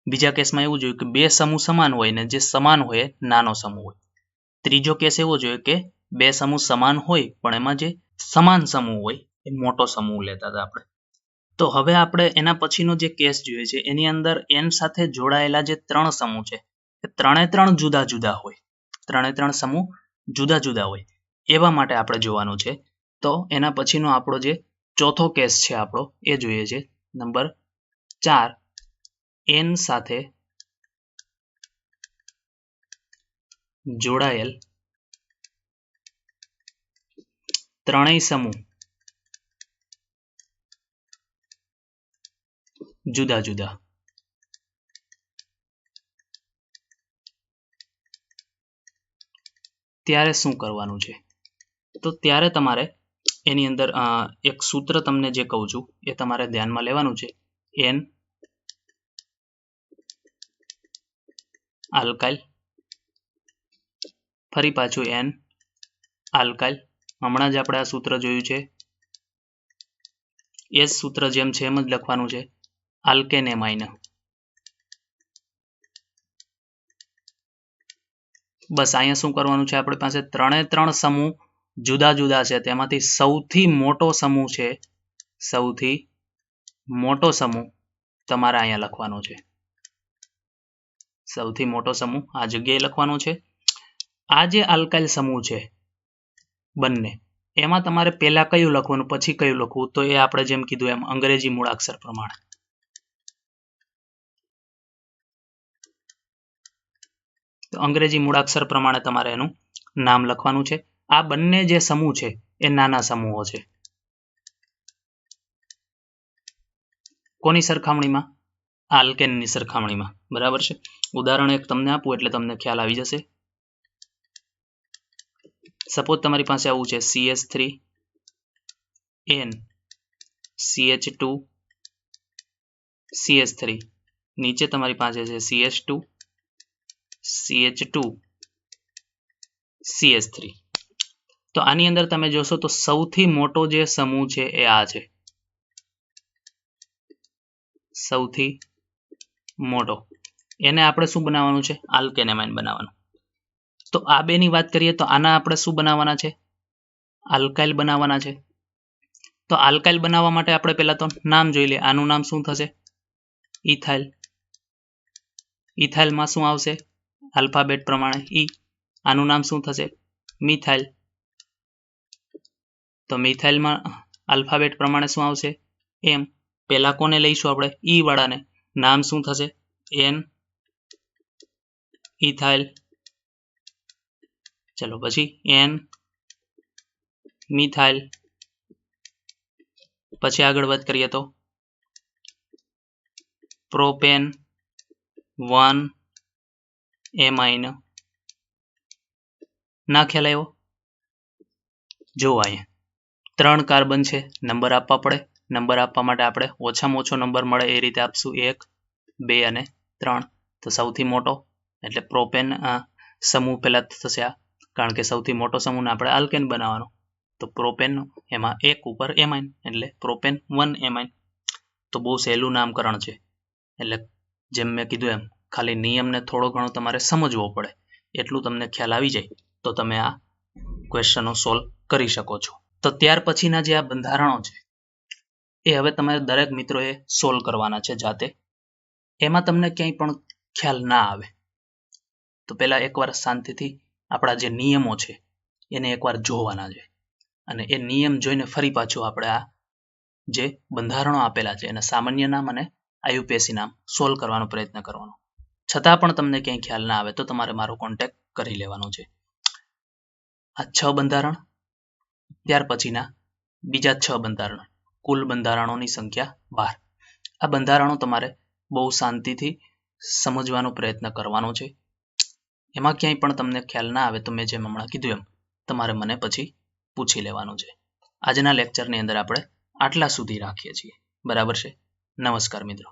બીજા કેસમાં એવું જોયું કે 2 સમૂહ સમાન હોય ને જે સમાન હોય નાનો સમૂહ હોય. ત્રીજો કેસ એવો જોયો કે 2 સમૂહ સમાન હોય પણ એમાં જે સમાન સમૂહ હોય એ મોટો સમૂહ લેતા હતા આપણે. તો હવે આપણે એના પછીનો જે કેસ જોઈએ છે એની અંદર N સાથે જોડાયેલા જે 3 સમૂહ છે એ 3 જુદા જુદા હોય. 3 સમૂહ જુદા જુદા હોય એવા માટે આપણે જોવાનું છે. તો એના પછીનો આપણો જે ચોથો કેસ છે આપણો એ જોઈએ છે નંબર 4. N સાથે જોડાયેલ 3 સમૂહ જુદા જુદા. ત્યારે શું કરવાનું છે? તો ત્યારે તમારે એની અંદર એક સૂત્ર તમને જે કહું છું એ તમારે ધ્યાનમાં લેવાનું છે. N આલ્કાઇલ ફરી પાછું એન આલ્કાઇલ. હમણાં જ આપણે આ સૂત્ર જોયું છે એ સૂત્ર જેમ છે એમ જ લખવાનું છે આલ્કેન એમાઇન. બસ અહીંયા શું કરવાનું છે, આપણી પાસે 3 સમૂહ જુદા જુદા છે, તેમાંથી સૌથી મોટો સમૂહ છે, સૌથી મોટો સમૂહ તમારે અહીંયા લખવાનો છે. સૌથી મોટો સમૂહ આ જગ્યાએ લખવાનો છે. આ જે આલ્કાઇલ સમૂહ છે બંને, એમાં તમારે પહેલા કયું લખવાનું પછી કયું લખવું, તો એ આપણે જેમ કીધું એમ અંગ્રેજી મૂળાક્ષર પ્રમાણે. તો અંગ્રેજી મૂળાક્ષર પ્રમાણે તમારે એનું નામ લખવાનું છે. આ બંને જે સમૂહ છે એ નાના સમૂહો છે. કોની સરખામણીમાં? આલ્કેનની સરખામણીમાં. બરાબર છે. ઉદાહરણ એક તમને આપું એટલે તમને ખ્યાલ આવી જશે. સપોઝ તમારી પાસે આવું છે CH3 N CH2 CH3, નીચે તમારી પાસે છે CH2 CH2 CH3. તો આની અંદર તમે જોશો તો સૌથી મોટો જે સમૂહ છે એ આ છે, સૌથી મોટો. એને આપણે શું બનાવવાનું છે? આલ્કેન એમાઇન બનાવવાનું. તો આ બેની વાત કરીએ તો આના આપણે શું બનાવવાના છે? આલ્કાઇલ બનાવવાના છે. તો આલ્કાઇલ બનાવવા માટે આપણે પહેલા તો નામ જોઈ લઈએ. આનું નામ શું થશે? ઇથાઇલ. ઇથાઇલમાં શું આવશે? આલ્ફાબેટ પ્રમાણે ઈ. આનું નામ શું થશે? મિથાઇલ. તો મિથાઇલમાં આલ્ફાબેટ પ્રમાણે શું આવશે? એમ. પહેલા કોને લઈશું આપણે? ઈ વાળાને. નામ શું થશે? N ethyl. ચલો પછી એન મિથાઇલ. પછી આગળ વાત કરીએ તો પ્રોપેન 1 એમાઇન. ના ખ્યાલ આવ્યો? જો અહીંયા 3 કાર્બન છે, નંબર આપવા પડે. નંબર આપવા માટે આપણે ઓછામાં ઓછો નંબર મળે એ રીતે આપશું. 1 2 અને 3. તો સૌથી મોટો એટલે પ્રોપેન સમૂહ પહેલા થશે આ, કારણ કે સૌથી મોટો સમૂહને આપણે આલ્કેન બનાવવાનો. તો પ્રોપેન એમાં 1 ઉપર એમાઇન એટલે પ્રોપેન 1 એમાઇન. તો બહુ સહેલું નામકરણ છે. એટલે જેમ મેં કીધું એમ ખાલી નિયમને થોડો ઘણો તમારે સમજવો પડે. એટલું તમને ખ્યાલ આવી જાય તો તમે આ ક્વેશ્ચનો સોલ્વ કરી શકો છો. તો ત્યાર પછીના જે આ બંધારણો છે એ હવે તમારે દરેક મિત્રોએ સોલ્વ કરવાના છે જાતે. એમાં તમને ક્યાંય પણ ખ્યાલ ના આવે તો પહેલા એકવાર શાંતિથી આપણા જે નિયમો છે એને એકવાર જોવાના છે, અને એ નિયમ જોઈને ફરી પાછું આપણે આ જે બંધારણો આપેલા છે એના સામાન્ય નામ અને આયુપીએસસી નામ સોલ્વ કરવાનો પ્રયત્ન કરવાનો. છતાં પણ તમને ક્યાંય ખ્યાલ ના આવે તો તમારે મારો કોન્ટેક્ટ કરી લેવાનો છે. આ 6 બંધારણ, ત્યાર પછીના બીજા 6 બંધારણ, કુલ બંધારણોની સંખ્યા 12. આ બંધારણો તમારે બહુ શાંતિથી સમજવાનો પ્રયત્ન કરવાનો છે. એમાં ક્યાંય પણ તમને ખ્યાલ ના આવે તો મેં જેમ હમણાં કીધું એમ તમારે મને પછી પૂછી લેવાનું છે. આજના લેક્ચરની અંદર આપણે આટલા સુધી રાખીએ છીએ. બરાબર છે. નમસ્કાર મિત્રો.